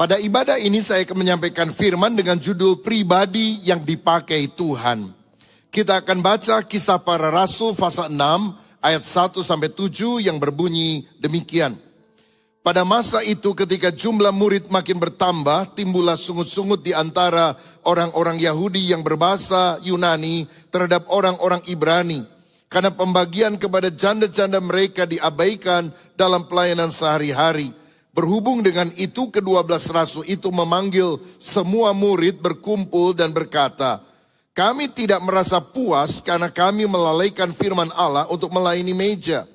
Pada ibadah ini saya akan menyampaikan firman dengan judul pribadi yang dipakai Tuhan. Kita akan baca Kisah Para Rasul pasal 6 ayat 1-7 yang berbunyi demikian. Pada masa itu ketika jumlah murid makin bertambah, timbullah sungut-sungut di antara orang-orang Yahudi yang berbahasa Yunani terhadap orang-orang Ibrani. Karena pembagian kepada janda-janda mereka diabaikan dalam pelayanan sehari-hari. Berhubung dengan itu, ke-12 rasul itu memanggil semua murid berkumpul dan berkata, kami tidak merasa puas karena kami melalaikan firman Allah untuk melayani meja.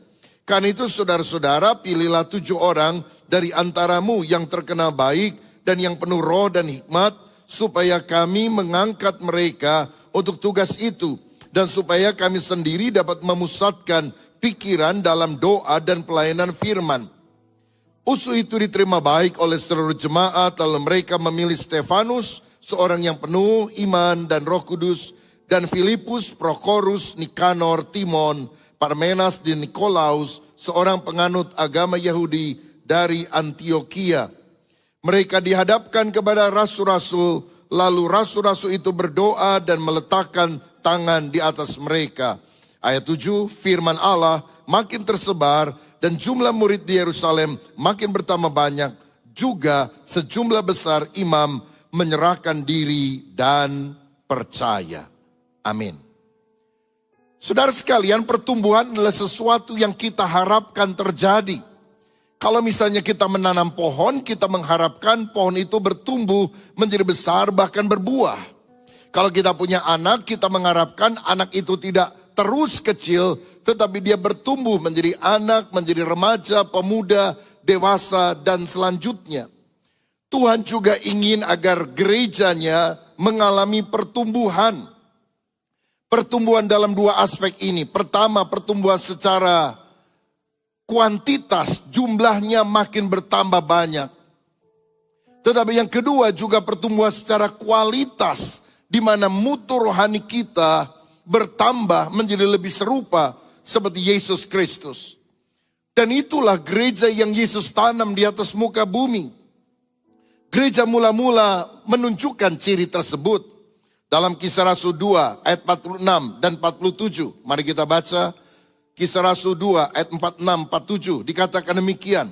Karena itu saudara-saudara, pilihlah 7 orang dari antaramu yang terkenal baik dan yang penuh roh dan hikmat, supaya kami mengangkat mereka untuk tugas itu. Dan supaya kami sendiri dapat memusatkan pikiran dalam doa dan pelayanan firman. Usul itu diterima baik oleh seluruh jemaat, lalu mereka memilih Stefanus, seorang yang penuh iman dan Roh Kudus, dan Filipus, Prokorus, Nikanor, Timon, Parmenas, dan Nikolaus, seorang penganut agama Yahudi dari Antioquia. Mereka dihadapkan kepada rasul-rasul, lalu rasul-rasul itu berdoa dan meletakkan tangan di atas mereka. Ayat 7, firman Allah makin tersebar dan jumlah murid di Yerusalem makin bertambah banyak. Juga sejumlah besar imam menyerahkan diri dan percaya. Amin. Saudara sekalian, pertumbuhan adalah sesuatu yang kita harapkan terjadi. Kalau misalnya kita menanam pohon, kita mengharapkan pohon itu bertumbuh menjadi besar bahkan berbuah. Kalau kita punya anak, kita mengharapkan anak itu tidak terus kecil, tetapi dia bertumbuh menjadi anak, menjadi remaja, pemuda, dewasa, dan selanjutnya. Tuhan juga ingin agar gerejanya mengalami pertumbuhan. Pertumbuhan dalam 2 aspek ini. Pertama, pertumbuhan secara kuantitas, jumlahnya makin bertambah banyak. Tetapi yang kedua juga pertumbuhan secara kualitas, di mana mutu rohani kita bertambah menjadi lebih serupa seperti Yesus Kristus. Dan itulah gereja yang Yesus tanam di atas muka bumi. Gereja mula-mula menunjukkan ciri tersebut. Dalam Kisah Rasul 2 ayat 46 dan 47. Mari kita baca Kisah Rasul 2 ayat 46-47. Dikatakan demikian.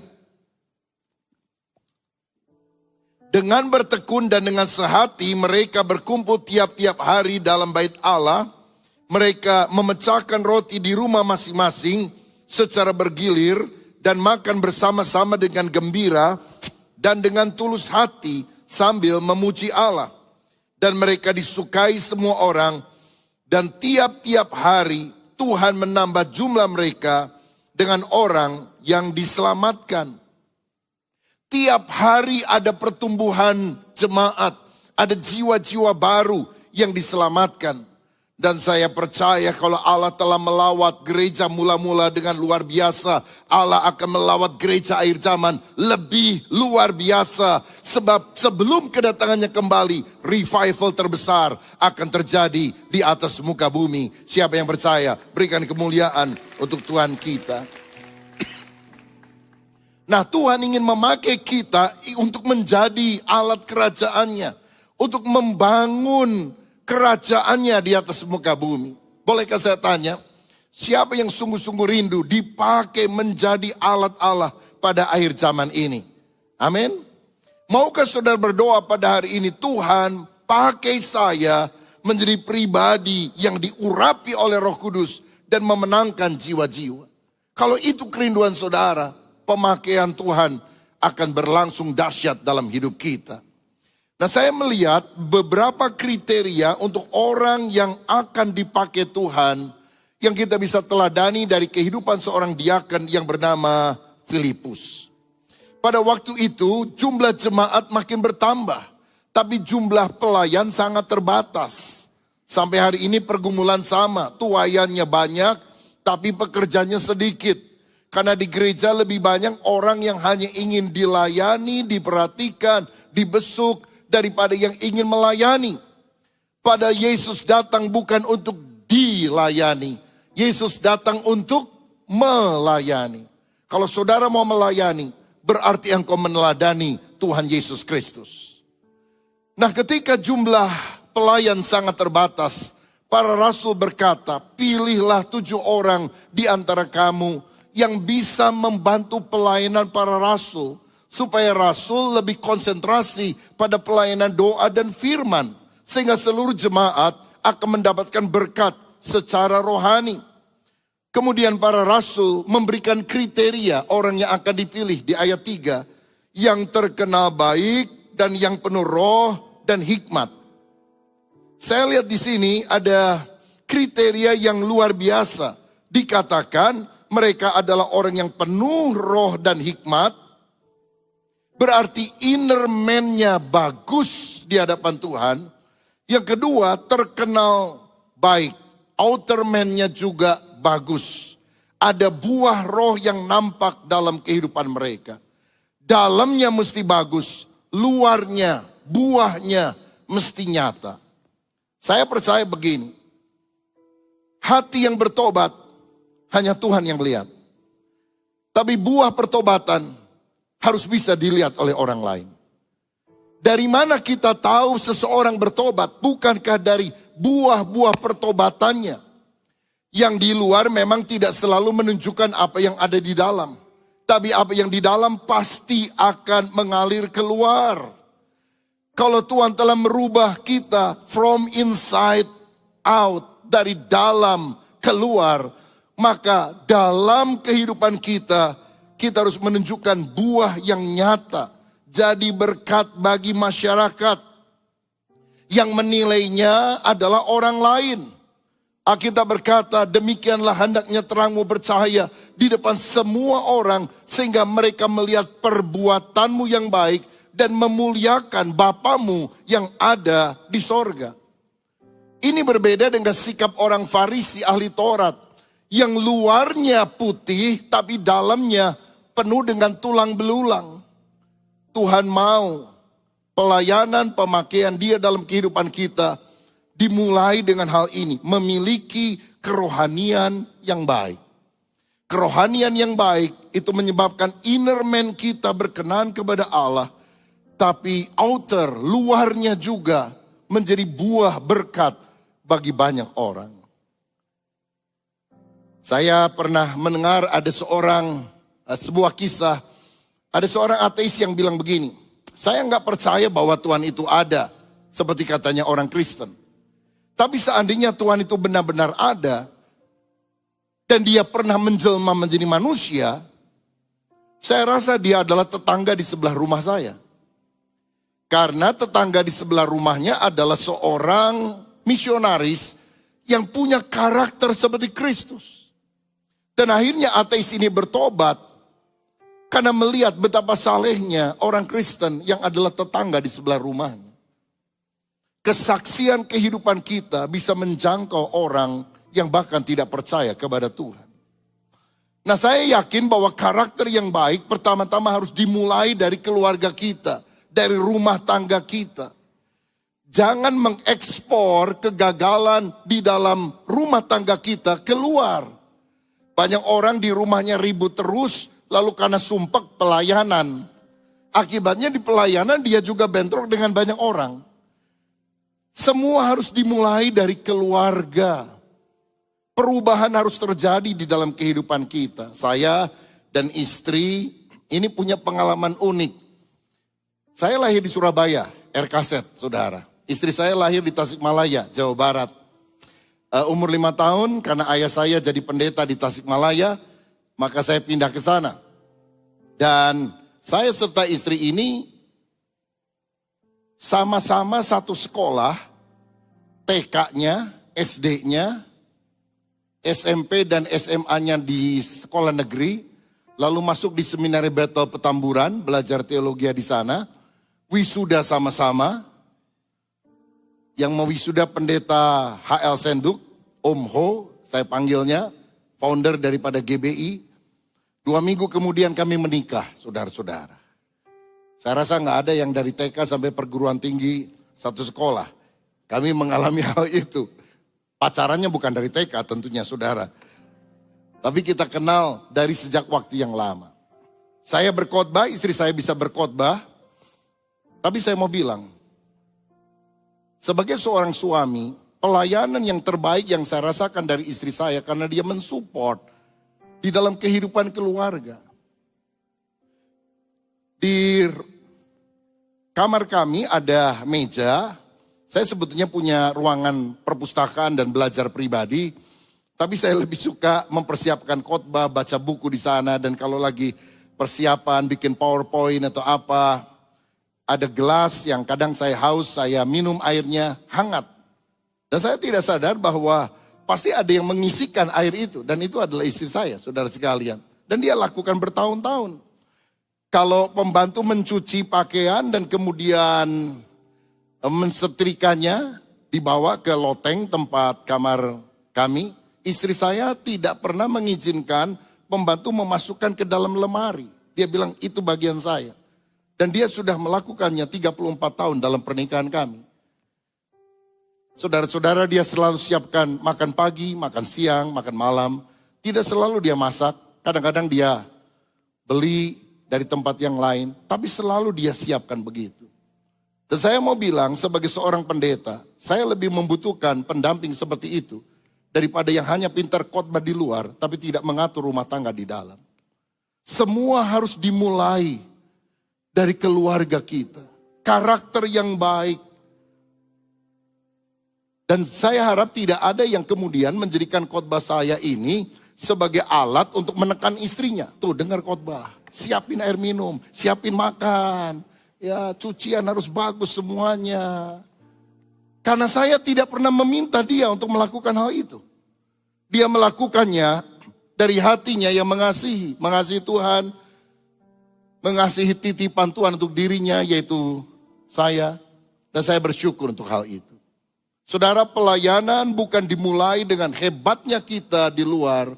Dengan bertekun dan dengan sehati mereka berkumpul tiap-tiap hari dalam bait Allah. Mereka memecahkan roti di rumah masing-masing secara bergilir dan makan bersama-sama dengan gembira dan dengan tulus hati sambil memuji Allah. Dan mereka disukai semua orang dan tiap-tiap hari Tuhan menambah jumlah mereka dengan orang yang diselamatkan. Tiap hari ada pertumbuhan jemaat, ada jiwa-jiwa baru yang diselamatkan. Dan saya percaya kalau Allah telah melawat gereja mula-mula dengan luar biasa, Allah akan melawat gereja akhir zaman lebih luar biasa. Sebab sebelum kedatangannya kembali, revival terbesar akan terjadi di atas muka bumi. Siapa yang percaya? Berikan kemuliaan untuk Tuhan kita. Nah, Tuhan ingin memakai kita untuk menjadi alat kerajaannya. Untuk membangun kerajaannya di atas muka bumi. Bolehkah saya tanya, siapa yang sungguh-sungguh rindu dipakai menjadi alat Allah pada akhir zaman ini? Amin. Maukah saudara berdoa pada hari ini, Tuhan pakai saya menjadi pribadi yang diurapi oleh Roh Kudus dan memenangkan jiwa-jiwa. Kalau itu kerinduan saudara, pemakaian Tuhan akan berlangsung dahsyat dalam hidup kita. Nah, saya melihat beberapa kriteria untuk orang yang akan dipakai Tuhan yang kita bisa teladani dari kehidupan seorang diaken yang bernama Filipus. Pada waktu itu jumlah jemaat makin bertambah, tapi jumlah pelayan sangat terbatas. Sampai hari ini pergumulan sama, tuayannya banyak tapi pekerjanya sedikit. Karena di gereja lebih banyak orang yang hanya ingin dilayani, diperhatikan, dibesuk, daripada yang ingin melayani. Pada Yesus datang bukan untuk dilayani. Yesus datang untuk melayani. Kalau saudara mau melayani, berarti engkau meneladani Tuhan Yesus Kristus. Nah, ketika jumlah pelayan sangat terbatas, para rasul berkata, pilihlah 7 orang di antara kamu yang bisa membantu pelayanan para rasul, supaya rasul lebih konsentrasi pada pelayanan doa dan firman, sehingga seluruh jemaat akan mendapatkan berkat secara rohani. Kemudian para rasul memberikan kriteria orang yang akan dipilih di ayat 3, yang terkenal baik dan yang penuh roh dan hikmat. Saya lihat di sini ada kriteria yang luar biasa. Dikatakan mereka adalah orang yang penuh roh dan hikmat. Berarti inner man-nya bagus di hadapan Tuhan. Yang kedua, terkenal baik. Outer man-nya juga bagus. Ada buah roh yang nampak dalam kehidupan mereka. Dalamnya mesti bagus, luarnya, buahnya mesti nyata. Saya percaya begini, hati yang bertobat hanya Tuhan yang lihat. Tapi buah pertobatan harus bisa dilihat oleh orang lain. Dari mana kita tahu seseorang bertobat? Bukankah dari buah-buah pertobatannya? Yang di luar memang tidak selalu menunjukkan apa yang ada di dalam. Tapi apa yang di dalam pasti akan mengalir keluar. Kalau Tuhan telah merubah kita from inside out, dari dalam keluar, maka dalam kehidupan kita, kita harus menunjukkan buah yang nyata. Jadi berkat bagi masyarakat. Yang menilainya adalah orang lain. Alkitab berkata, demikianlah hendaknya terangmu bercahaya di depan semua orang, sehingga mereka melihat perbuatanmu yang baik dan memuliakan Bapamu yang ada di sorga. Ini berbeda dengan sikap orang Farisi ahli Taurat, yang luarnya putih tapi dalamnya penuh dengan tulang belulang. Tuhan mau pelayanan pemakaian Dia dalam kehidupan kita dimulai dengan hal ini, memiliki kerohanian yang baik. Kerohanian yang baik itu menyebabkan inner man kita berkenan kepada Allah, tapi outer, luarnya juga menjadi buah berkat bagi banyak orang. Saya pernah mendengar ada sebuah kisah, ada seorang ateis yang bilang begini, saya nggak percaya bahwa Tuhan itu ada, seperti katanya orang Kristen. Tapi seandainya Tuhan itu benar-benar ada, dan dia pernah menjelma menjadi manusia, saya rasa dia adalah tetangga di sebelah rumah saya. Karena tetangga di sebelah rumahnya adalah seorang misionaris yang punya karakter seperti Kristus. Dan akhirnya ateis ini bertobat karena melihat betapa salehnya orang Kristen yang adalah tetangga di sebelah rumahnya. Kesaksian kehidupan kita bisa menjangkau orang yang bahkan tidak percaya kepada Tuhan. Nah, saya yakin bahwa karakter yang baik pertama-tama harus dimulai dari keluarga kita, dari rumah tangga kita. Jangan mengekspor kegagalan di dalam rumah tangga kita keluar. Banyak orang di rumahnya ribut terus, lalu karena sumpek pelayanan. Akibatnya di pelayanan dia juga bentrok dengan banyak orang. Semua harus dimulai dari keluarga. Perubahan harus terjadi di dalam kehidupan kita. Saya dan istri ini punya pengalaman unik. Saya lahir di Surabaya, RKZ, saudara. Istri saya lahir di Tasikmalaya, Jawa Barat. Umur 5 tahun, karena ayah saya jadi pendeta di Tasikmalaya, maka saya pindah ke sana. Dan saya serta istri ini sama-sama satu sekolah, TK-nya, SD-nya, SMP dan SMA-nya di sekolah negeri, lalu masuk di Seminari Bethel Petamburan, belajar teologi di sana. Wisuda sama-sama, yang mau wisuda pendeta HL Senduk, Om Ho, saya panggilnya, founder daripada GBI. 2 minggu kemudian kami menikah, saudara-saudara. Saya rasa nggak ada yang dari TK sampai perguruan tinggi satu sekolah. Kami mengalami hal itu. Pacarannya bukan dari TK tentunya, saudara. Tapi kita kenal dari sejak waktu yang lama. Saya berkhotbah, istri saya bisa berkhotbah. Tapi saya mau bilang, sebagai seorang suami, pelayanan yang terbaik yang saya rasakan dari istri saya karena dia mensupport di dalam kehidupan keluarga. Di kamar kami ada meja, saya sebetulnya punya ruangan perpustakaan dan belajar pribadi, tapi saya lebih suka mempersiapkan khotbah, baca buku di sana, dan kalau lagi persiapan bikin PowerPoint atau apa, ada gelas yang kadang saya haus, saya minum airnya hangat. Dan saya tidak sadar bahwa pasti ada yang mengisikan air itu, dan itu adalah istri saya, saudara sekalian. Dan dia lakukan bertahun-tahun. Kalau pembantu mencuci pakaian dan kemudian mensetrikanya, dibawa ke loteng tempat kamar kami, istri saya tidak pernah mengizinkan pembantu memasukkan ke dalam lemari. Dia bilang itu bagian saya. Dan dia sudah melakukannya 34 tahun dalam pernikahan kami. Saudara-saudara, dia selalu siapkan makan pagi, makan siang, makan malam. Tidak selalu dia masak, kadang-kadang dia beli dari tempat yang lain, tapi selalu dia siapkan begitu. Dan saya mau bilang sebagai seorang pendeta, saya lebih membutuhkan pendamping seperti itu daripada yang hanya pintar khotbah di luar, tapi tidak mengatur rumah tangga di dalam. Semua harus dimulai dari keluarga kita. Karakter yang baik. Dan saya harap tidak ada yang kemudian menjadikan khotbah saya ini sebagai alat untuk menekan istrinya. Tuh dengar khotbah, siapin air minum, siapin makan. Ya cucian harus bagus semuanya. Karena saya tidak pernah meminta dia untuk melakukan hal itu. Dia melakukannya dari hatinya yang mengasihi. Mengasihi Tuhan, mengasihi titipan Tuhan untuk dirinya yaitu saya. Dan saya bersyukur untuk hal itu. Saudara, pelayanan bukan dimulai dengan hebatnya kita di luar,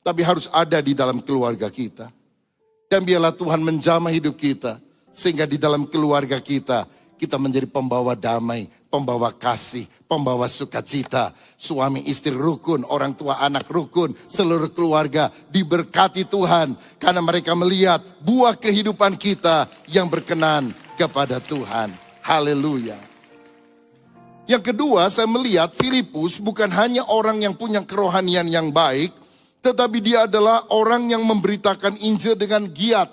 tapi harus ada di dalam keluarga kita. Dan biarlah Tuhan menjamah hidup kita, sehingga di dalam keluarga kita, kita menjadi pembawa damai, pembawa kasih, pembawa sukacita. Suami istri rukun, orang tua anak rukun, seluruh keluarga diberkati Tuhan. Karena mereka melihat buah kehidupan kita yang berkenan kepada Tuhan. Haleluya. Yang kedua, saya melihat Filipus bukan hanya orang yang punya kerohanian yang baik, tetapi dia adalah orang yang memberitakan Injil dengan giat.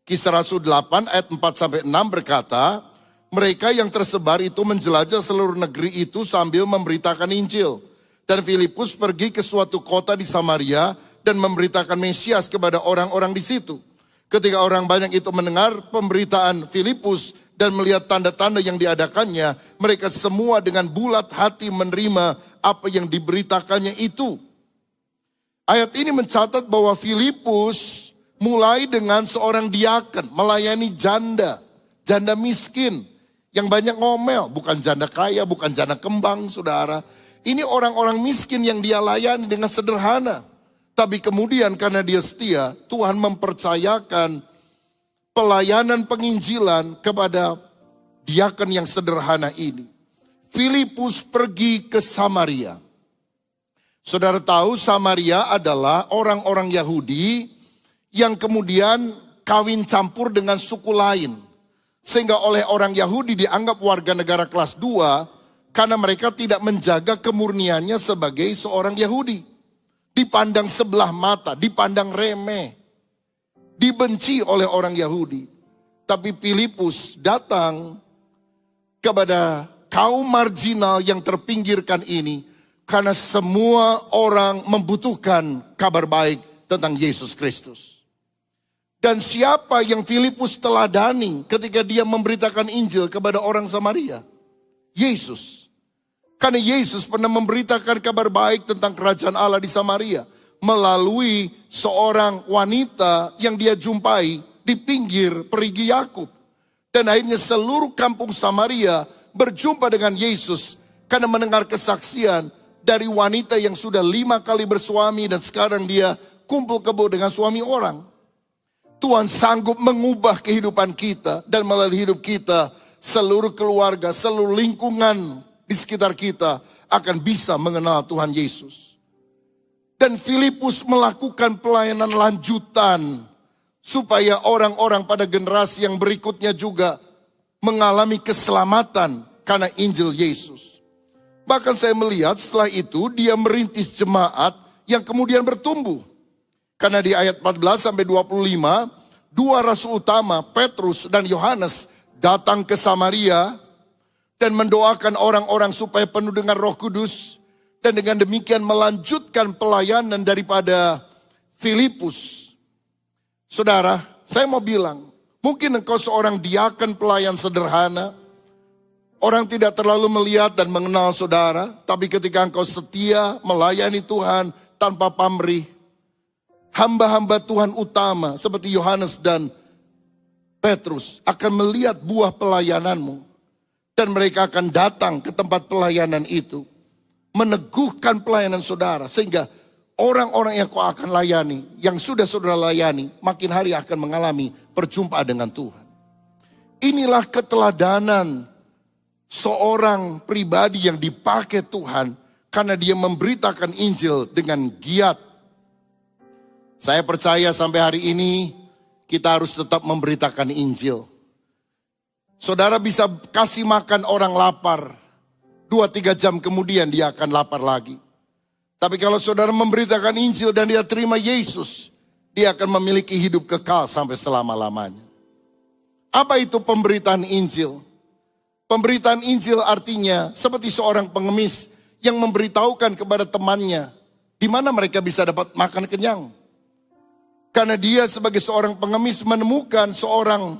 Kisah Rasul 8 ayat 4-6 berkata, mereka yang tersebar itu menjelajah seluruh negeri itu sambil memberitakan Injil. Dan Filipus pergi ke suatu kota di Samaria dan memberitakan Mesias kepada orang-orang di situ. Ketika orang banyak itu mendengar pemberitaan Filipus dan melihat tanda-tanda yang diadakannya, mereka semua dengan bulat hati menerima apa yang diberitakannya itu. Ayat ini mencatat bahwa Filipus mulai dengan seorang diaken, melayani janda miskin yang banyak ngomel, bukan janda kaya, bukan janda kembang, saudara. Ini orang-orang miskin yang dia layani dengan sederhana. Tapi kemudian karena dia setia, Tuhan mempercayakan pelayanan penginjilan kepada diaken yang sederhana ini. Filipus pergi ke Samaria. Saudara tahu Samaria adalah orang-orang Yahudi yang kemudian kawin campur dengan suku lain. Sehingga oleh orang Yahudi dianggap warga negara kelas 2 karena mereka tidak menjaga kemurniannya sebagai seorang Yahudi. Dipandang sebelah mata, dipandang remeh, dibenci oleh orang Yahudi. Tapi Filipus datang kepada kaum marginal yang terpinggirkan ini karena semua orang membutuhkan kabar baik tentang Yesus Kristus. Dan siapa yang Filipus teladani ketika dia memberitakan Injil kepada orang Samaria? Yesus. Karena Yesus pernah memberitakan kabar baik tentang kerajaan Allah di Samaria melalui seorang wanita yang dia jumpai di pinggir perigi Yakub. Dan akhirnya seluruh kampung Samaria berjumpa dengan Yesus karena mendengar kesaksian dari wanita yang sudah 5 kali bersuami dan sekarang dia kumpul kebo dengan suami orang. Tuhan sanggup mengubah kehidupan kita dan melalui hidup kita, seluruh keluarga, seluruh lingkungan di sekitar kita akan bisa mengenal Tuhan Yesus. Dan Filipus melakukan pelayanan lanjutan supaya orang-orang pada generasi yang berikutnya juga mengalami keselamatan karena Injil Yesus. Bahkan saya melihat setelah itu dia merintis jemaat yang kemudian bertumbuh. Karena di ayat 14 sampai 25, dua rasul utama Petrus dan Yohanes datang ke Samaria dan mendoakan orang-orang supaya penuh dengan Roh Kudus. Dan dengan demikian melanjutkan pelayanan daripada Filipus. Saudara, saya mau bilang, mungkin engkau seorang diaken pelayan sederhana. Orang tidak terlalu melihat dan mengenal saudara. Tapi ketika engkau setia melayani Tuhan tanpa pamrih. Hamba-hamba Tuhan utama seperti Yohanes dan Petrus akan melihat buah pelayananmu. Dan mereka akan datang ke tempat pelayanan itu. Meneguhkan pelayanan saudara. Sehingga orang-orang yang kau akan layani, yang sudah saudara layani, makin hari akan mengalami perjumpaan dengan Tuhan. Inilah keteladanan seorang pribadi yang dipakai Tuhan karena dia memberitakan Injil dengan giat. Saya percaya sampai hari ini kita harus tetap memberitakan Injil. Saudara bisa kasih makan orang lapar. 2-3 jam kemudian dia akan lapar lagi. Tapi kalau saudara memberitakan Injil dan dia terima Yesus, dia akan memiliki hidup kekal sampai selama-lamanya. Apa itu pemberitaan Injil? Pemberitaan Injil artinya seperti seorang pengemis yang memberitahukan kepada temannya di mana mereka bisa dapat makan kenyang. Karena dia sebagai seorang pengemis menemukan seorang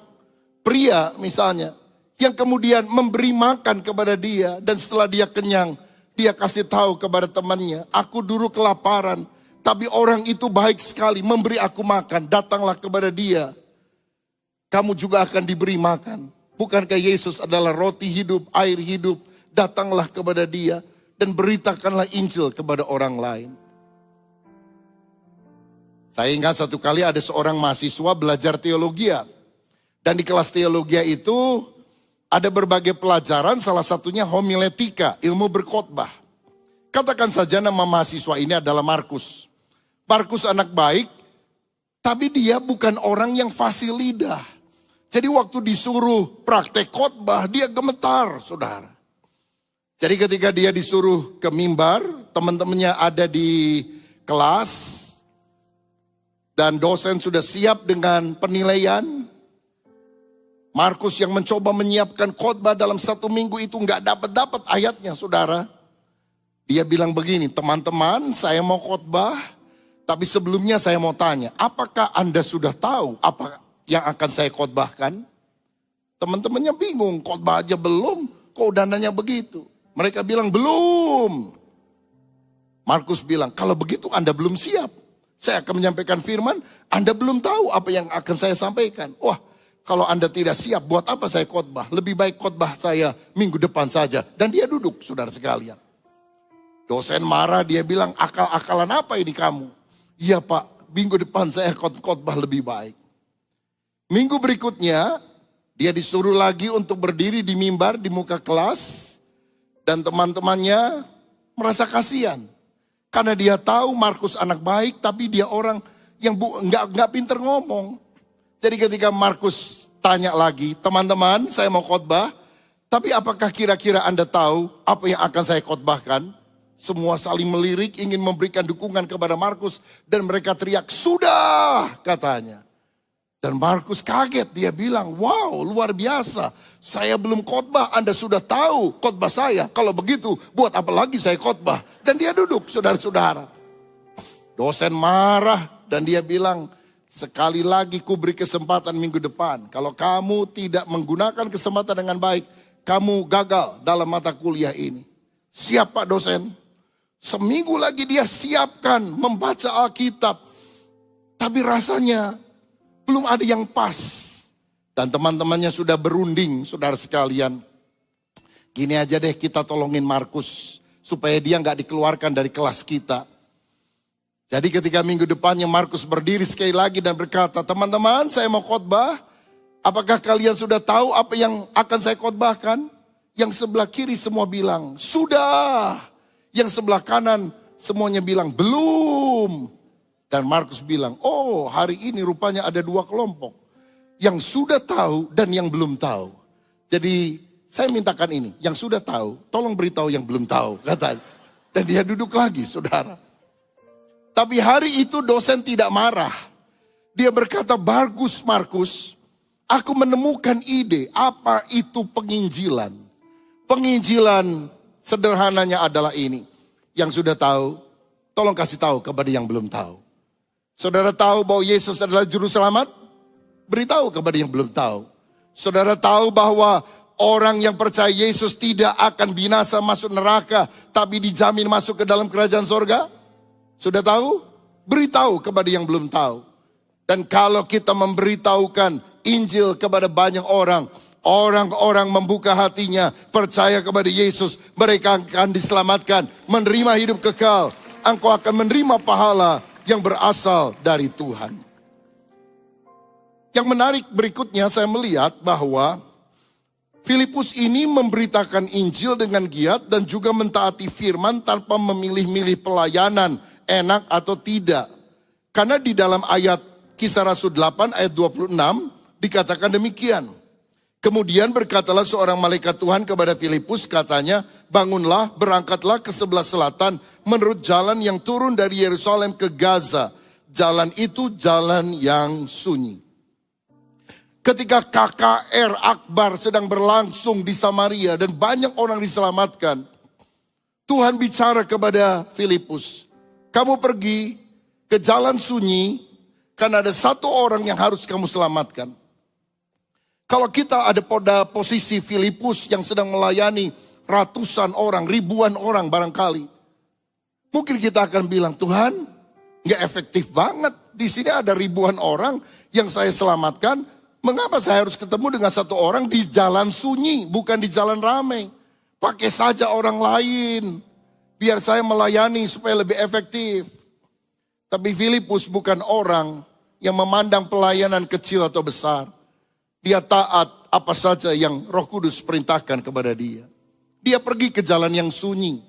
pria misalnya yang kemudian memberi makan kepada dia. Dan setelah dia kenyang, dia kasih tahu kepada temannya, aku dulu kelaparan, tapi orang itu baik sekali memberi aku makan. Datanglah kepada dia, kamu juga akan diberi makan. Bukankah Yesus adalah roti hidup, air hidup? Datanglah kepada dia dan beritakanlah Injil kepada orang lain. Saya ingat satu kali ada seorang mahasiswa belajar teologi. Dan di kelas teologi itu ada berbagai pelajaran, salah satunya homiletika, ilmu berkhotbah. Katakan saja nama mahasiswa ini adalah Markus. Markus anak baik, tapi dia bukan orang yang fasih lidah. Jadi waktu disuruh praktek khotbah, dia gemetar, saudara. Jadi ketika dia disuruh ke mimbar, teman-temannya ada di kelas, dan dosen sudah siap dengan penilaian. Markus yang mencoba menyiapkan khotbah dalam 1 minggu itu nggak dapat ayatnya, saudara. Dia bilang begini, teman-teman saya mau khotbah, tapi sebelumnya saya mau tanya, apakah Anda sudah tahu apa yang akan saya khotbahkan? Teman-temannya bingung, khotbah aja belum, kok udah nanya begitu. Mereka bilang belum. Markus bilang, kalau begitu Anda belum siap. Saya akan menyampaikan firman, Anda belum tahu apa yang akan saya sampaikan. Wah, kalau Anda tidak siap, buat apa saya khotbah? Lebih baik khotbah saya minggu depan saja. Dan dia duduk, saudara sekalian. Dosen marah, dia bilang, akal-akalan apa ini kamu? Iya Pak, minggu depan saya khotbah lebih baik. Minggu berikutnya, dia disuruh lagi untuk berdiri di mimbar di muka kelas. Dan teman-temannya merasa kasihan. Karena dia tahu Markus anak baik, tapi dia orang yang nggak pinter ngomong. Jadi ketika Markus tanya lagi, teman-teman saya mau khotbah, tapi apakah kira-kira Anda tahu apa yang akan saya khotbahkan? Semua saling melirik, ingin memberikan dukungan kepada Markus, dan mereka teriak, sudah katanya. Dan Markus kaget, dia bilang, wow luar biasa, saya belum khotbah, Anda sudah tahu khotbah saya. Kalau begitu, buat apa lagi saya khotbah? Dan dia duduk, saudara-saudara. Dosen marah, dan dia bilang, sekali lagi ku beri kesempatan minggu depan. Kalau kamu tidak menggunakan kesempatan dengan baik, kamu gagal dalam mata kuliah ini. Siap Pak dosen? Seminggu lagi dia siapkan membaca Alkitab. Tapi rasanya belum ada yang pas. Dan teman-temannya sudah berunding, saudara sekalian. Gini aja deh, kita tolongin Markus supaya dia nggak dikeluarkan dari kelas kita. Jadi ketika minggu depannya Markus berdiri sekali lagi dan berkata, teman-teman saya mau khotbah, apakah kalian sudah tahu apa yang akan saya khotbahkan? Yang sebelah kiri semua bilang, sudah. Yang sebelah kanan semuanya bilang, belum. Dan Markus bilang, oh hari ini rupanya ada 2 kelompok. Yang sudah tahu dan yang belum tahu. Jadi saya mintakan ini, yang sudah tahu, tolong beritahu yang belum tahu, katanya. Dan dia duduk lagi, saudara. Tapi hari itu dosen tidak marah. Dia berkata, bagus Markus, aku menemukan ide apa itu penginjilan. Penginjilan sederhananya adalah ini. Yang sudah tahu, tolong kasih tahu kepada yang belum tahu. Saudara tahu bahwa Yesus adalah juru selamat? Beritahu kepada yang belum tahu. Saudara tahu bahwa orang yang percaya Yesus tidak akan binasa masuk neraka, tapi dijamin masuk ke dalam kerajaan sorga? Sudah tahu? Beritahu kepada yang belum tahu. Dan kalau kita memberitahukan Injil kepada banyak orang, orang-orang membuka hatinya, percaya kepada Yesus, mereka akan diselamatkan, menerima hidup kekal. Engkau akan menerima pahala yang berasal dari Tuhan. Yang menarik berikutnya saya melihat bahwa Filipus ini memberitakan Injil dengan giat dan juga mentaati firman tanpa memilih-milih pelayanan, enak atau tidak. Karena di dalam ayat Kisah Rasul 8 ayat 26 dikatakan demikian. Kemudian berkatalah seorang malaikat Tuhan kepada Filipus, katanya, bangunlah, berangkatlah ke sebelah selatan menurut jalan yang turun dari Yerusalem ke Gaza. Jalan itu jalan yang sunyi. Ketika KKR Akbar sedang berlangsung di Samaria dan banyak orang diselamatkan, Tuhan bicara kepada Filipus, kamu pergi ke jalan sunyi karena ada satu orang yang harus kamu selamatkan. Kalau kita ada pada posisi Filipus yang sedang melayani ratusan orang, ribuan orang barangkali, mungkin kita akan bilang, Tuhan, gak efektif banget. Di sini ada ribuan orang yang saya selamatkan. Mengapa saya harus ketemu dengan satu orang di jalan sunyi, bukan di jalan ramai? Pakai saja orang lain, biar saya melayani supaya lebih efektif. Tapi Filipus bukan orang yang memandang pelayanan kecil atau besar. Dia taat apa saja yang Roh Kudus perintahkan kepada dia. Dia pergi ke jalan yang sunyi.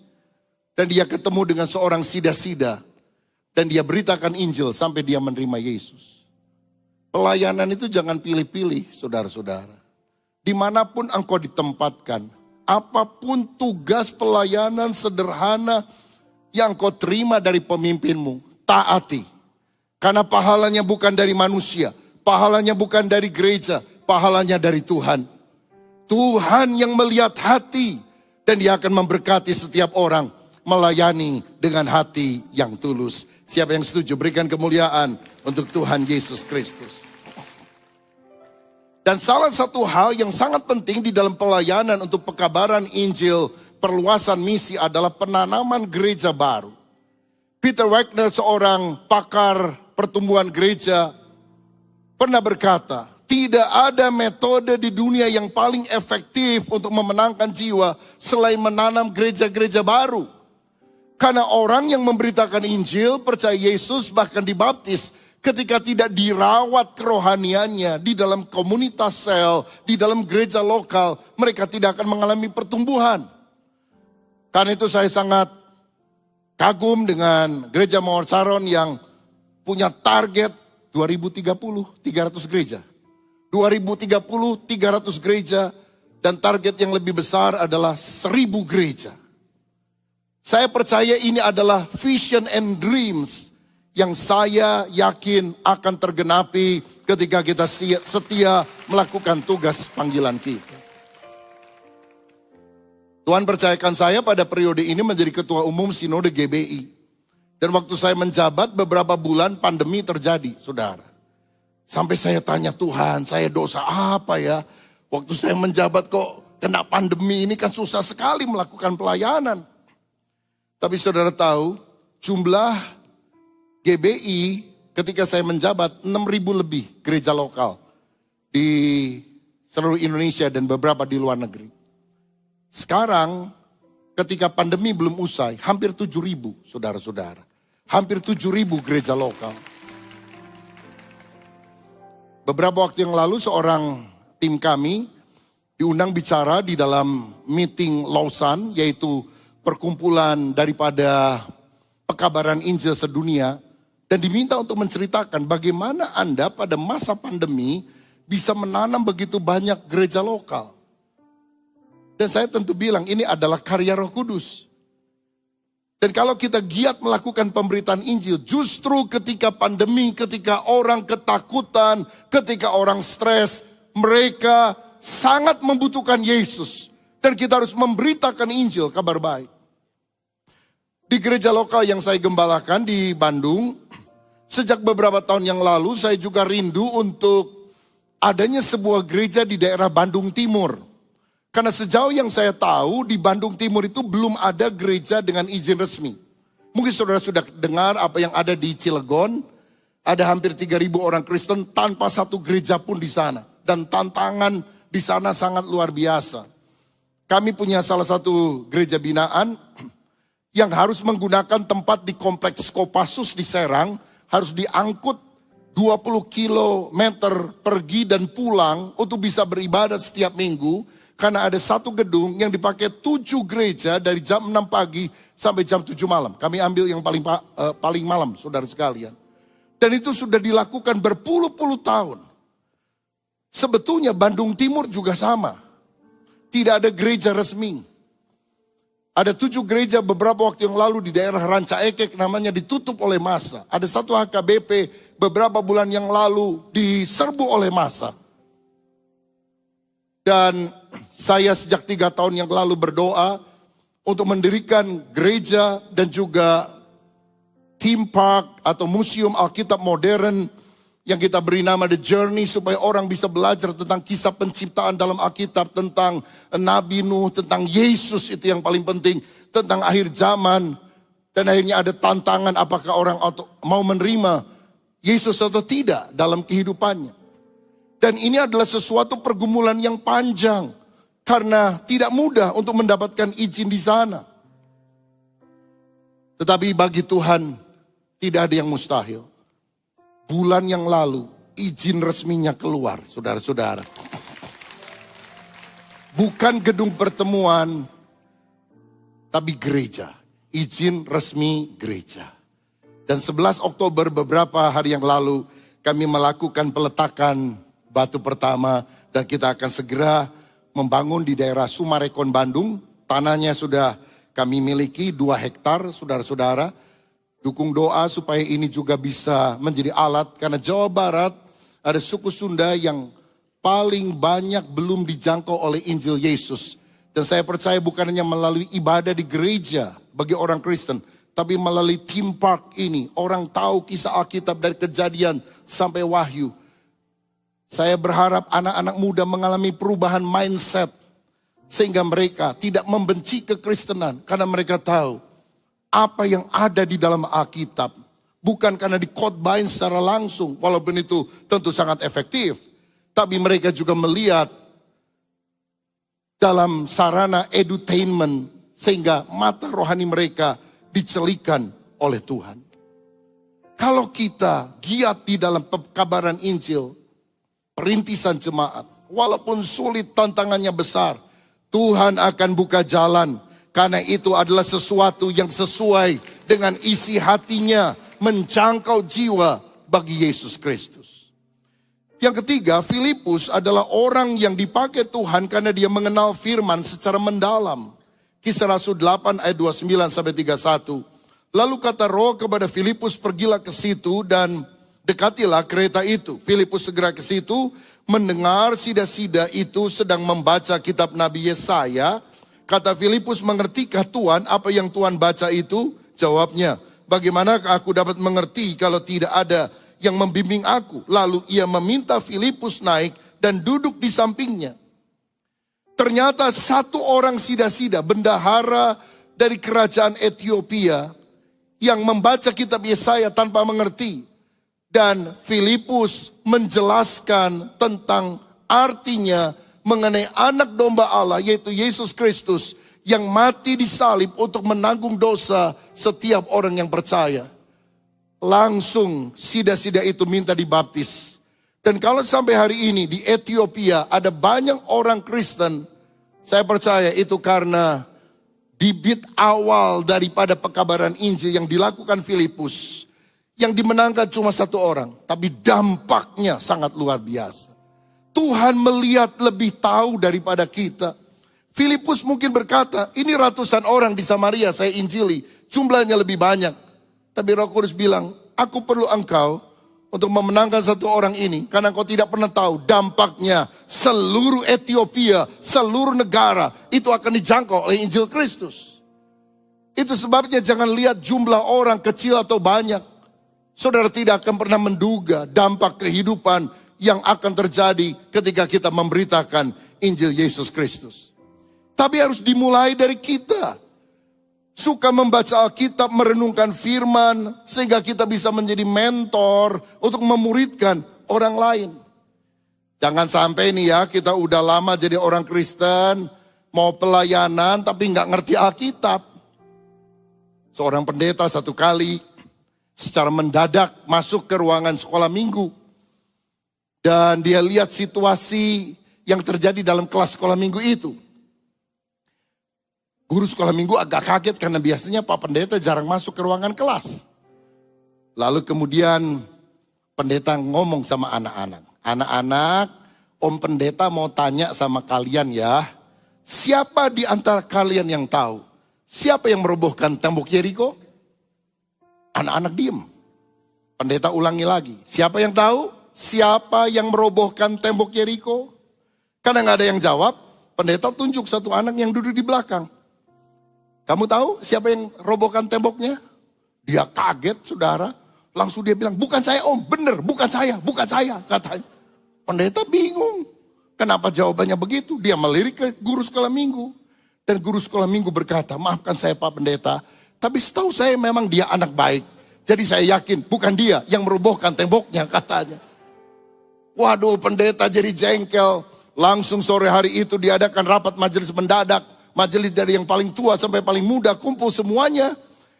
Dan dia ketemu dengan seorang sida-sida. Dan dia beritakan Injil sampai dia menerima Yesus. Pelayanan itu jangan pilih-pilih, saudara-saudara. Dimanapun engkau ditempatkan, apapun tugas pelayanan sederhana yang kau terima dari pemimpinmu, taati. Karena pahalanya bukan dari manusia, pahalanya bukan dari gereja, pahalanya dari Tuhan. Tuhan yang melihat hati dan dia akan memberkati setiap orang melayani dengan hati yang tulus. Siapa yang setuju? Berikan kemuliaan untuk Tuhan Yesus Kristus. Dan salah satu hal yang sangat penting di dalam pelayanan untuk pekabaran Injil, perluasan misi adalah penanaman gereja baru. Peter Wagner, seorang pakar pertumbuhan gereja, pernah berkata, tidak ada metode di dunia yang paling efektif untuk memenangkan jiwa selain menanam gereja-gereja baru. Karena orang yang memberitakan Injil, percaya Yesus, bahkan dibaptis, ketika tidak dirawat kerohaniannya di dalam komunitas sel, di dalam gereja lokal, mereka tidak akan mengalami pertumbuhan. Karena itu saya sangat kagum dengan gereja Mawar Saron yang punya target 2030, 300 gereja. 2030, 300 gereja, dan target yang lebih besar adalah 1000 gereja. Saya percaya ini adalah vision and dreams yang saya yakin akan tergenapi ketika kita setia melakukan tugas panggilan kita. Tuhan percayakan saya pada periode ini menjadi ketua umum Sinode GBI. Dan waktu saya menjabat beberapa bulan pandemi terjadi, saudara. Sampai saya tanya Tuhan, saya dosa apa ya? Waktu saya menjabat kok kena pandemi ini kan susah sekali melakukan pelayanan. Tapi saudara tahu jumlah GBI ketika saya menjabat 6.000 lebih gereja lokal di seluruh Indonesia dan beberapa di luar negeri. Sekarang ketika pandemi belum usai, hampir 7.000 saudara-saudara. Hampir 7.000 gereja lokal. Beberapa waktu yang lalu seorang tim kami diundang bicara di dalam meeting Lausanne, yaitu perkumpulan daripada pekabaran Injil sedunia. Dan diminta untuk menceritakan bagaimana Anda pada masa pandemi bisa menanam begitu banyak gereja lokal. Dan saya tentu bilang ini adalah karya Roh Kudus. Dan kalau kita giat melakukan pemberitaan Injil, justru ketika pandemi, ketika orang ketakutan, ketika orang stres, mereka sangat membutuhkan Yesus. Dan kita harus memberitakan Injil, kabar baik. Di gereja lokal yang saya gembalakan di Bandung, sejak beberapa tahun yang lalu saya juga rindu untuk adanya sebuah gereja di daerah Bandung Timur. Karena sejauh yang saya tahu di Bandung Timur itu belum ada gereja dengan izin resmi. Mungkin saudara sudah dengar apa yang ada di Cilegon. Ada hampir 3.000 orang Kristen tanpa satu gereja pun di sana. Dan tantangan di sana sangat luar biasa. Kami punya salah satu gereja binaan yang harus menggunakan tempat di kompleks Kopassus di Serang. Harus diangkut 20 kilometer pergi dan pulang untuk bisa beribadah setiap minggu. Karena ada satu gedung yang dipakai 7 gereja dari jam 6 pagi sampai jam 7 malam. Kami ambil yang paling malam, saudara sekalian. Dan itu sudah dilakukan berpuluh-puluh tahun. Sebetulnya Bandung Timur juga sama. Tidak ada gereja resmi. Ada 7 gereja beberapa waktu yang lalu di daerah Ranca Ekek namanya ditutup oleh massa. Ada satu HKBP beberapa bulan yang lalu diserbu oleh massa. Dan saya sejak 3 tahun yang lalu berdoa untuk mendirikan gereja dan juga theme park atau museum Alkitab modern yang kita beri nama The Journey supaya orang bisa belajar tentang kisah penciptaan dalam Alkitab, tentang Nabi Nuh, tentang Yesus itu yang paling penting, tentang akhir zaman. Dan akhirnya ada tantangan apakah orang mau menerima Yesus atau tidak dalam kehidupannya. Dan ini adalah sesuatu pergumulan yang panjang. Karena tidak mudah untuk mendapatkan izin di sana. Tetapi bagi Tuhan tidak ada yang mustahil. Bulan yang lalu izin resminya keluar, saudara-saudara. Bukan gedung pertemuan, tapi gereja. Izin resmi gereja. Dan 11 Oktober beberapa hari yang lalu kami melakukan peletakan batu pertama. Dan kita akan segera membangun di daerah Sumarekon, Bandung. Tanahnya sudah kami miliki 2 hektar, saudara-saudara. Dukung doa supaya ini juga bisa menjadi alat. Karena Jawa Barat ada suku Sunda yang paling banyak belum dijangkau oleh Injil Yesus. Dan saya percaya bukan hanya melalui ibadah di gereja bagi orang Kristen. Tapi melalui theme park ini, orang tahu kisah Alkitab dari Kejadian sampai Wahyu. Saya berharap anak-anak muda mengalami perubahan mindset. Sehingga mereka tidak membenci kekristenan. Karena mereka tahu apa yang ada di dalam Alkitab. Bukan karena dikhotbahin secara langsung. Walaupun itu tentu sangat efektif. Tapi mereka juga melihat dalam sarana edutainment. Sehingga mata rohani mereka dicelikan oleh Tuhan. Kalau kita giat di dalam pekabaran Injil, perintisan jemaat, walaupun sulit tantangannya besar, Tuhan akan buka jalan. Karena itu adalah sesuatu yang sesuai dengan isi hatinya, menjangkau jiwa bagi Yesus Kristus. Yang ketiga, Filipus adalah orang yang dipakai Tuhan karena dia mengenal firman secara mendalam. Kisah Rasul 8 ayat 29 sampai 31. Lalu kata Roh kepada Filipus, pergilah ke situ dan dekatilah kereta itu. Filipus segera ke situ, mendengar sida-sida itu sedang membaca kitab Nabi Yesaya. Kata Filipus, mengertikah Tuhan apa yang Tuhan baca itu? Jawabnya, bagaimanakah aku dapat mengerti kalau tidak ada yang membimbing aku? Lalu ia meminta Filipus naik dan duduk di sampingnya. Ternyata satu orang sida-sida, bendahara dari kerajaan Ethiopia, yang membaca kitab Yesaya tanpa mengerti. Dan Filipus menjelaskan tentang artinya mengenai anak domba Allah, yaitu Yesus Kristus, yang mati disalib untuk menanggung dosa setiap orang yang percaya. Langsung sida-sida itu minta dibaptis. Dan kalau sampai hari ini di Ethiopia ada banyak orang Kristen, saya percaya itu karena bibit awal daripada pekabaran Injil yang dilakukan Filipus. Yang dimenangkan cuma satu orang, tapi dampaknya sangat luar biasa. Tuhan melihat lebih tahu daripada kita. Filipus mungkin berkata, ini ratusan orang di Samaria saya injili, jumlahnya lebih banyak. Tapi Roh Kudus bilang, aku perlu engkau untuk memenangkan satu orang ini. Karena engkau tidak pernah tahu dampaknya seluruh Ethiopia, seluruh negara itu akan dijangkau oleh Injil Kristus. Itu sebabnya jangan lihat jumlah orang kecil atau banyak. Saudara tidak akan pernah menduga dampak kehidupan yang akan terjadi ketika kita memberitakan Injil Yesus Kristus. Tapi harus dimulai dari kita. Suka membaca Alkitab, merenungkan firman, sehingga kita bisa menjadi mentor untuk memuridkan orang lain. Jangan sampai nih ya, kita udah lama jadi orang Kristen, mau pelayanan tapi nggak ngerti Alkitab. Seorang pendeta satu kali secara mendadak masuk ke ruangan sekolah minggu. Dan dia lihat situasi yang terjadi dalam kelas sekolah minggu itu. Guru sekolah minggu agak kaget karena biasanya Pak Pendeta jarang masuk ke ruangan kelas. Lalu kemudian pendeta ngomong sama anak-anak. Anak-anak, Om Pendeta mau tanya sama kalian ya. Siapa di antara kalian yang tahu? Siapa yang merobohkan tembok Yeriko? Anak-anak diem. Pendeta ulangi lagi. Siapa yang tahu? Siapa yang merobohkan tembok Yeriko? Karena gak ada yang jawab, pendeta tunjuk satu anak yang duduk di belakang. Kamu tahu siapa yang robohkan temboknya? Dia kaget, saudara. Langsung dia bilang, bukan saya om, bener, bukan saya, katanya. Pendeta bingung. Kenapa jawabannya begitu? Dia melirik ke guru sekolah minggu. Dan guru sekolah minggu berkata, maafkan saya Pak Pendeta, tapi setahu saya memang dia anak baik. Jadi saya yakin bukan dia yang merobohkan temboknya, katanya. Waduh, pendeta jadi jengkel. Langsung sore hari itu diadakan rapat majelis mendadak. Majelis dari yang paling tua sampai paling muda kumpul semuanya.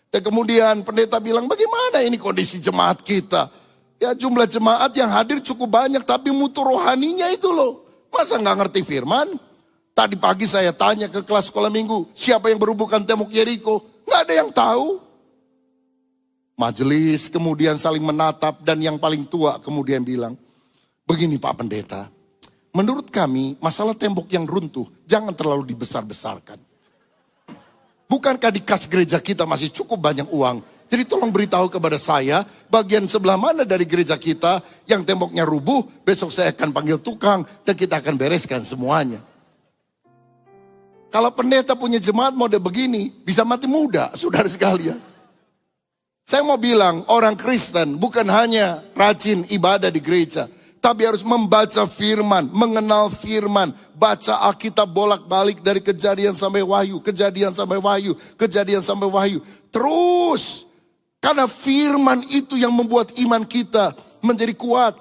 Dan kemudian pendeta bilang, bagaimana ini kondisi jemaat kita? Ya jumlah jemaat yang hadir cukup banyak, tapi mutu rohaninya itu loh. Masa nggak ngerti firman? Tadi pagi saya tanya ke kelas sekolah minggu, siapa yang berhubungan tembok Yeriko? Nggak ada yang tahu. Majelis kemudian saling menatap dan yang paling tua kemudian bilang, begini Pak Pendeta. Menurut kami, masalah tembok yang runtuh jangan terlalu dibesar-besarkan. Bukankah di kas gereja kita masih cukup banyak uang? Jadi tolong beritahu kepada saya, bagian sebelah mana dari gereja kita yang temboknya rubuh, besok saya akan panggil tukang dan kita akan bereskan semuanya. Kalau pendeta punya jemaat mode begini, bisa mati muda, saudara sekalian. Saya mau bilang, orang Kristen bukan hanya rajin ibadah di gereja, tapi harus membaca firman, mengenal firman, baca Alkitab bolak-balik dari kejadian sampai wahyu, kejadian sampai wahyu, kejadian sampai wahyu. Terus, karena firman itu yang membuat iman kita menjadi kuat.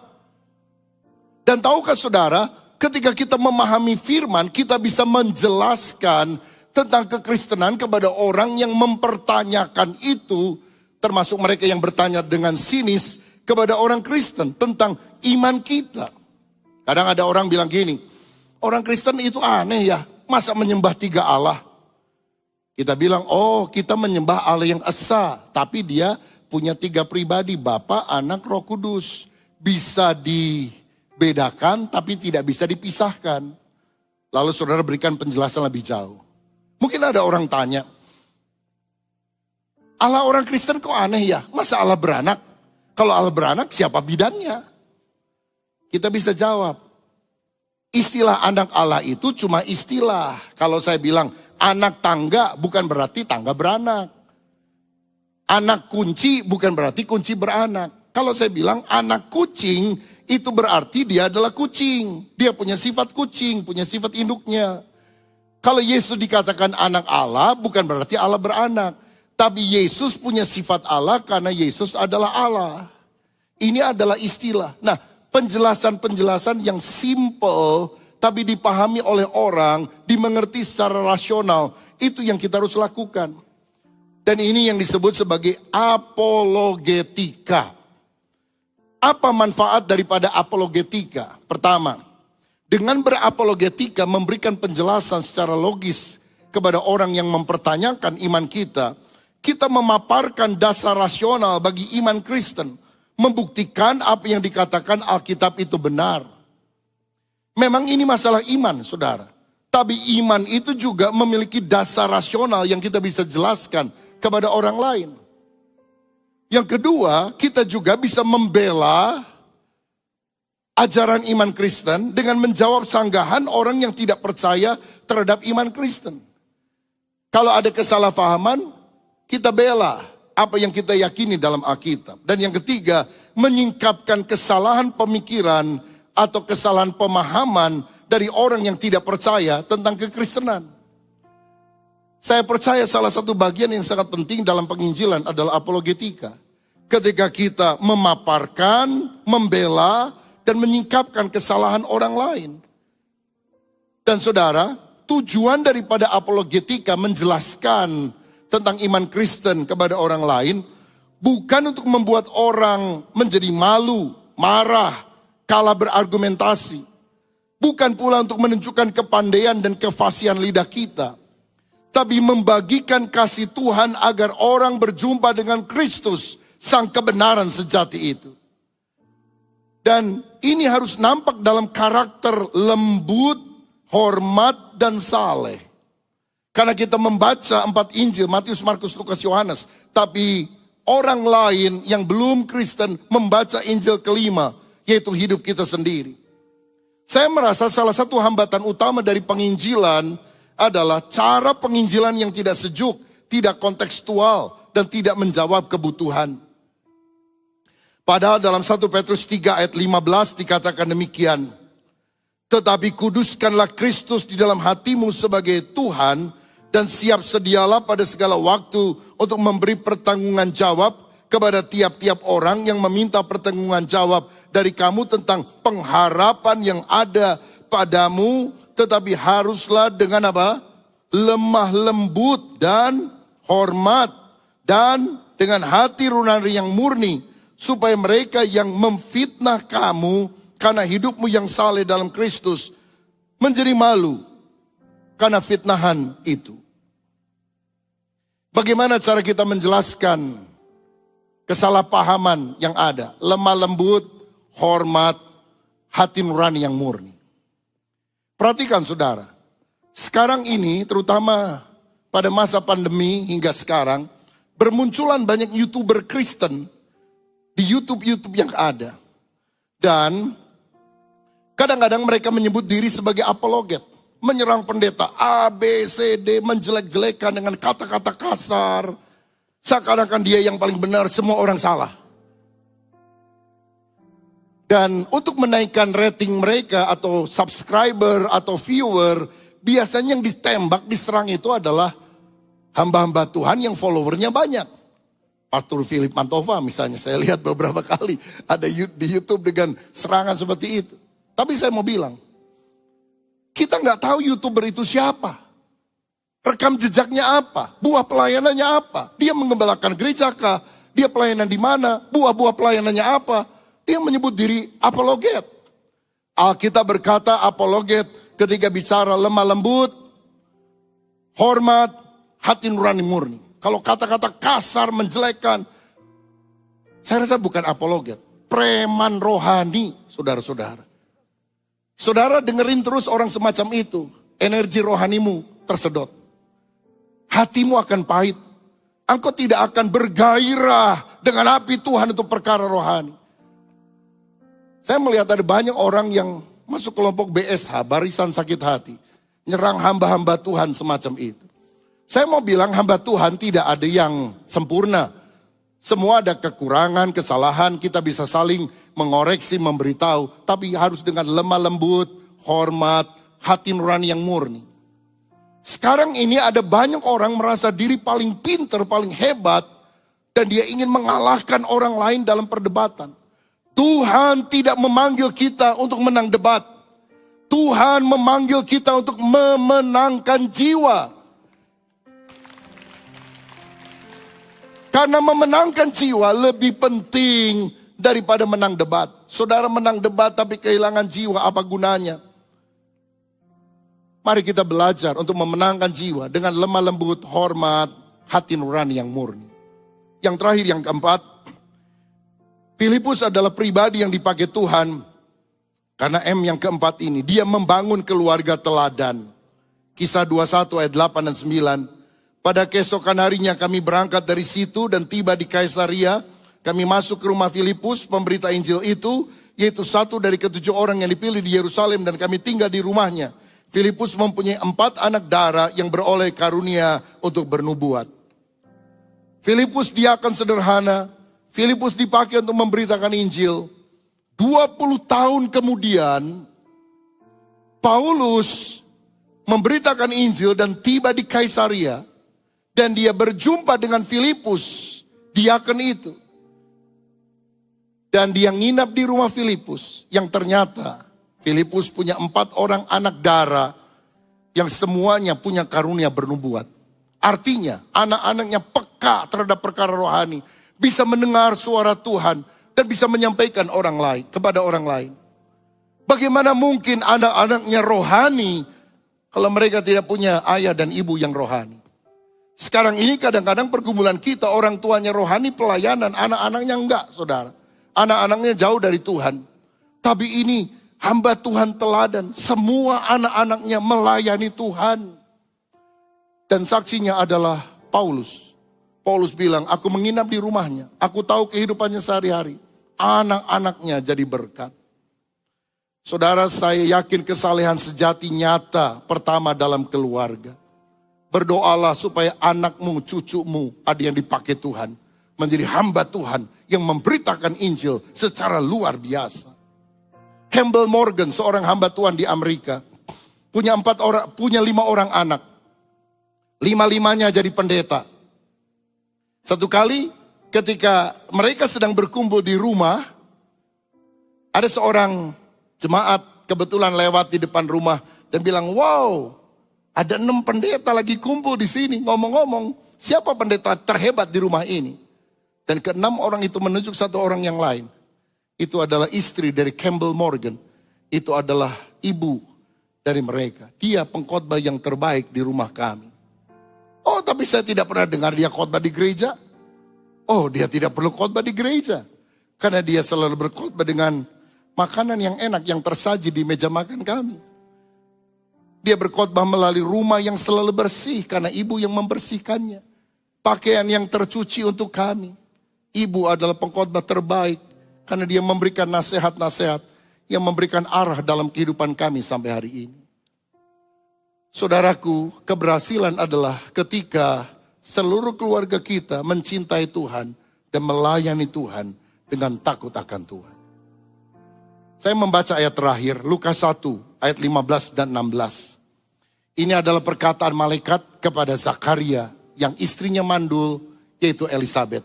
Dan tahukah saudara, ketika kita memahami firman, kita bisa menjelaskan tentang kekristenan kepada orang yang mempertanyakan itu, termasuk mereka yang bertanya dengan sinis kepada orang Kristen tentang iman kita. Kadang ada orang bilang gini, orang Kristen itu aneh ya, masa menyembah 3 Allah? Kita bilang, oh kita menyembah Allah yang esa, tapi dia punya 3 pribadi, Bapa, Anak, Roh Kudus. Bisa dibedakan tapi tidak bisa dipisahkan. Lalu saudara berikan penjelasan lebih jauh. Mungkin ada orang tanya, Allah orang Kristen kok aneh ya, masa Allah beranak? Kalau Allah beranak siapa bidannya? Kita bisa jawab. Istilah anak Allah itu cuma istilah. Kalau saya bilang anak tangga bukan berarti tangga beranak. Anak kunci bukan berarti kunci beranak. Kalau saya bilang anak kucing itu berarti dia adalah kucing. Dia punya sifat kucing, punya sifat induknya. Kalau Yesus dikatakan anak Allah bukan berarti Allah beranak. Tapi Yesus punya sifat Allah karena Yesus adalah Allah. Ini adalah istilah. Nah, penjelasan-penjelasan yang simple tapi dipahami oleh orang, dimengerti secara rasional, itu yang kita harus lakukan. Dan ini yang disebut sebagai apologetika. Apa manfaat daripada apologetika? Pertama, dengan berapologetika memberikan penjelasan secara logis kepada orang yang mempertanyakan iman kita, kita memaparkan dasar rasional bagi iman Kristen. Membuktikan apa yang dikatakan Alkitab itu benar. Memang ini masalah iman, saudara. Tapi iman itu juga memiliki dasar rasional yang kita bisa jelaskan kepada orang lain. Yang kedua, kita juga bisa membela ajaran iman Kristen dengan menjawab sanggahan orang yang tidak percaya terhadap iman Kristen. Kalau ada kesalahpahaman, kita bela apa yang kita yakini dalam Alkitab. Dan yang ketiga, menyingkapkan kesalahan pemikiran atau kesalahan pemahaman dari orang yang tidak percaya tentang kekristenan. Saya percaya salah satu bagian yang sangat penting dalam penginjilan adalah apologetika. Ketika kita memaparkan, membela, dan menyingkapkan kesalahan orang lain. Dan saudara, tujuan daripada apologetika menjelaskan tentang iman Kristen kepada orang lain bukan untuk membuat orang menjadi malu, marah, kalah berargumentasi. Bukan pula untuk menunjukkan kepandaian dan kefasihan lidah kita. Tapi membagikan kasih Tuhan agar orang berjumpa dengan Kristus, sang kebenaran sejati itu. Dan ini harus nampak dalam karakter lembut, hormat, dan saleh. Karena kita membaca 4 Injil, Matius, Markus, Lukas, Yohanes. Tapi orang lain yang belum Kristen membaca Injil kelima, yaitu hidup kita sendiri. Saya merasa salah satu hambatan utama dari penginjilan adalah cara penginjilan yang tidak sejuk, tidak kontekstual, dan tidak menjawab kebutuhan. Padahal dalam 1 Petrus 3 ayat 15 dikatakan demikian. Tetapi kuduskanlah Kristus di dalam hatimu sebagai Tuhan dan siap sedialah pada segala waktu untuk memberi pertanggungan jawab kepada tiap-tiap orang yang meminta pertanggungan jawab dari kamu tentang pengharapan yang ada padamu. Tetapi haruslah dengan apa? Lemah lembut dan hormat dan dengan hati nurani yang murni. Supaya mereka yang memfitnah kamu karena hidupmu yang saleh dalam Kristus menjadi malu karena fitnahan itu. Bagaimana cara kita menjelaskan kesalahpahaman yang ada? Lemah lembut, hormat, hati nurani yang murni. Perhatikan saudara, sekarang ini terutama pada masa pandemi hingga sekarang, bermunculan banyak YouTuber Kristen di YouTube yang ada. Dan kadang-kadang mereka menyebut diri sebagai apologet. Menyerang pendeta A, B, C, D, menjelek-jelekan dengan kata-kata kasar. Seakan-akan dia yang paling benar, semua orang salah. Dan untuk menaikkan rating mereka atau subscriber atau viewer, biasanya yang ditembak, diserang itu adalah hamba-hamba Tuhan yang followernya banyak. Pastor Philip Mantova misalnya, saya lihat beberapa kali ada di YouTube dengan serangan seperti itu. Tapi saya mau bilang, kita nggak tahu YouTuber itu siapa. Rekam jejaknya apa? Buah pelayanannya apa? Dia mengembalakan gereja kah? Dia pelayanan di mana? Buah-buah pelayanannya apa? Dia menyebut diri apologet. Alkitab berkata apologet ketika bicara lemah lembut, hormat, hati nurani murni. Kalau kata-kata kasar, menjelekan, saya rasa bukan apologet. Preman rohani, saudara-saudara. Saudara dengerin terus orang semacam itu. Energi rohanimu tersedot. Hatimu akan pahit. Engkau tidak akan bergairah dengan api Tuhan untuk perkara rohani. Saya melihat ada banyak orang yang masuk kelompok BSH, barisan sakit hati. Nyerang hamba-hamba Tuhan semacam itu. Saya mau bilang hamba Tuhan tidak ada yang sempurna. Semua ada kekurangan, kesalahan, kita bisa saling mengoreksi, memberitahu. Tapi harus dengan lemah lembut, hormat, hati nurani yang murni. Sekarang ini ada banyak orang merasa diri paling pintar, paling hebat. Dan dia ingin mengalahkan orang lain dalam perdebatan. Tuhan tidak memanggil kita untuk menang debat. Tuhan memanggil kita untuk memenangkan jiwa. Karena memenangkan jiwa lebih penting daripada menang debat. Saudara menang debat tapi kehilangan jiwa, apa gunanya? Mari kita belajar untuk memenangkan jiwa dengan lemah lembut, hormat, hati nurani yang murni. Yang terakhir, yang keempat, Filipus adalah pribadi yang dipakai Tuhan. Karena M yang keempat ini, dia membangun keluarga teladan. Kisah 21 ayat 8 dan 9. Pada keesokan harinya kami berangkat dari situ dan tiba di Kaisaria. Kami masuk ke rumah Filipus, pemberita Injil itu, yaitu satu dari ke-7 orang yang dipilih di Yerusalem, dan kami tinggal di rumahnya. Filipus mempunyai 4 anak darah yang beroleh karunia untuk bernubuat. Filipus diakan sederhana. Filipus dipakai untuk memberitakan Injil. 20 tahun kemudian, Paulus memberitakan Injil dan tiba di Kaisaria. Dan dia berjumpa dengan Filipus, diaken itu. Dan dia nginap di rumah Filipus. Yang ternyata Filipus punya 4 orang anak darah yang semuanya punya karunia bernubuat. Artinya anak-anaknya peka terhadap perkara rohani. Bisa mendengar suara Tuhan dan bisa menyampaikan kepada orang lain. Bagaimana mungkin anak-anaknya rohani kalau mereka tidak punya ayah dan ibu yang rohani? Sekarang ini kadang-kadang pergumulan kita, orang tuanya rohani pelayanan, anak-anaknya enggak, saudara. Anak-anaknya jauh dari Tuhan. Tapi ini hamba Tuhan teladan, semua anak-anaknya melayani Tuhan. Dan saksinya adalah Paulus. Paulus bilang, aku menginap di rumahnya, aku tahu kehidupannya sehari-hari. Anak-anaknya jadi berkat. Saudara, saya yakin kesalehan sejati nyata pertama dalam keluarga. Berdoalah supaya anakmu, cucumu ada yang dipakai Tuhan. Menjadi hamba Tuhan yang memberitakan Injil secara luar biasa. Campbell Morgan, seorang hamba Tuhan di Amerika. Punya 5 orang anak. 5-limanya jadi pendeta. Satu kali ketika mereka sedang berkumpul di rumah. Ada seorang jemaat kebetulan lewat di depan rumah dan bilang, wow, ada 6 pendeta lagi kumpul di sini. Ngomong-ngomong, siapa pendeta terhebat di rumah ini? Dan ke-6 orang itu menunjuk satu orang yang lain. Itu adalah istri dari Campbell Morgan. Itu adalah ibu dari mereka. Dia pengkhotbah yang terbaik di rumah kami. Oh, tapi saya tidak pernah dengar dia khotbah di gereja. Oh, dia tidak perlu khotbah di gereja. Karena dia selalu berkhotbah dengan makanan yang enak yang tersaji di meja makan kami. Dia berkhotbah melalui rumah yang selalu bersih karena ibu yang membersihkannya. Pakaian yang tercuci untuk kami. Ibu adalah pengkhotbah terbaik karena dia memberikan nasihat-nasihat yang memberikan arah dalam kehidupan kami sampai hari ini. Saudaraku, keberhasilan adalah ketika seluruh keluarga kita mencintai Tuhan dan melayani Tuhan dengan takut akan Tuhan. Saya membaca ayat terakhir, Lukas 1 ayat 15 dan 16. Ini adalah perkataan malaikat kepada Zakaria yang istrinya mandul, yaitu Elisabet.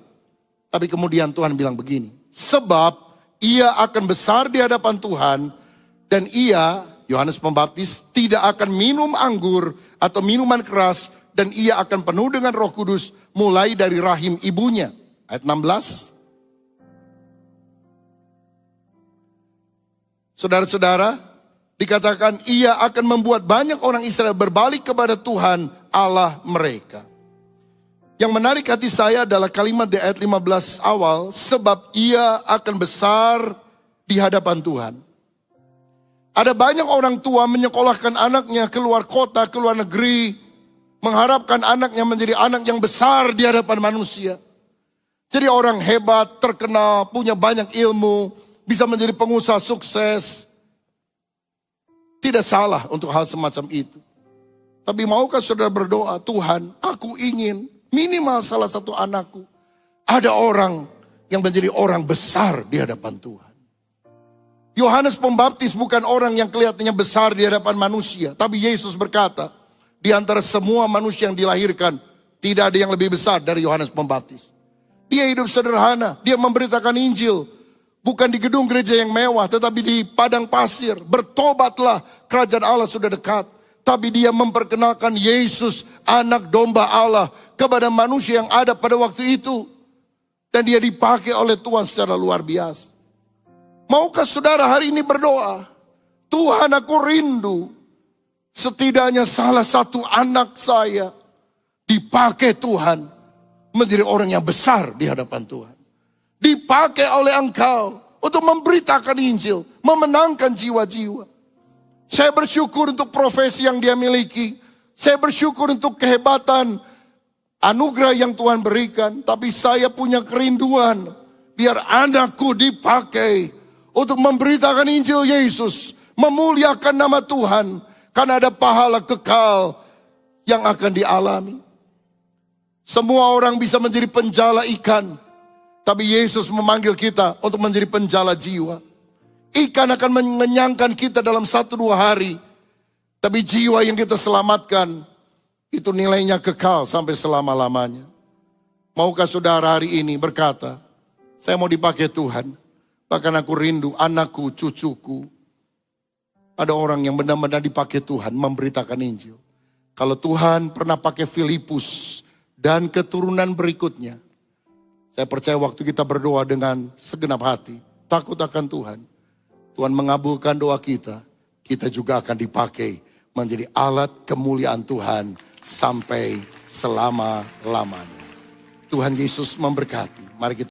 Tapi kemudian Tuhan bilang begini, sebab ia akan besar di hadapan Tuhan dan ia, Yohanes Pembaptis, tidak akan minum anggur atau minuman keras dan ia akan penuh dengan Roh Kudus mulai dari rahim ibunya. Ayat 16. Saudara-saudara, dikatakan ia akan membuat banyak orang Israel berbalik kepada Tuhan Allah mereka. Yang menarik hati saya adalah kalimat di ayat 15 awal, sebab ia akan besar di hadapan Tuhan. Ada banyak orang tua menyekolahkan anaknya keluar kota, keluar negeri, mengharapkan anaknya menjadi anak yang besar di hadapan manusia. Jadi orang hebat, terkenal, punya banyak ilmu, bisa menjadi pengusaha sukses. Tidak salah untuk hal semacam itu. Tapi maukah saudara berdoa, Tuhan, aku ingin minimal salah satu anakku ada orang yang menjadi orang besar di hadapan Tuhan. Yohanes Pembaptis bukan orang yang kelihatannya besar di hadapan manusia. Tapi Yesus berkata, di antara semua manusia yang dilahirkan, tidak ada yang lebih besar dari Yohanes Pembaptis. Dia hidup sederhana, dia memberitakan Injil. Bukan di gedung gereja yang mewah, tetapi di padang pasir. Bertobatlah, kerajaan Allah sudah dekat. Tapi dia memperkenalkan Yesus, anak domba Allah, kepada manusia yang ada pada waktu itu. Dan dia dipakai oleh Tuhan secara luar biasa. Maukah saudara hari ini berdoa, Tuhan, aku rindu setidaknya salah satu anak saya dipakai Tuhan menjadi orang yang besar di hadapan Tuhan. Dipakai oleh Engkau untuk memberitakan Injil, memenangkan jiwa-jiwa. Saya bersyukur untuk profesi yang dia miliki. Saya bersyukur untuk kehebatan anugerah yang Tuhan berikan. Tapi saya punya kerinduan. Biar anakku dipakai untuk memberitakan Injil Yesus. Memuliakan nama Tuhan. Karena ada pahala kekal yang akan dialami. Semua orang bisa menjadi penjala ikan. Tapi Yesus memanggil kita untuk menjadi penjala jiwa. Ikan akan mengenyangkan kita dalam 1-2 hari. Tapi jiwa yang kita selamatkan, itu nilainya kekal sampai selama-lamanya. Maukah saudara hari ini berkata, saya mau dipakai Tuhan. Bahkan aku rindu anakku, cucuku. Ada orang yang benar-benar dipakai Tuhan memberitakan Injil. Kalau Tuhan pernah pakai Filipus dan keturunan berikutnya. Saya percaya waktu kita berdoa dengan segenap hati, takut akan Tuhan. Tuhan mengabulkan doa kita. Kita juga akan dipakai menjadi alat kemuliaan Tuhan sampai selama-lamanya. Tuhan Yesus memberkati. Mari kita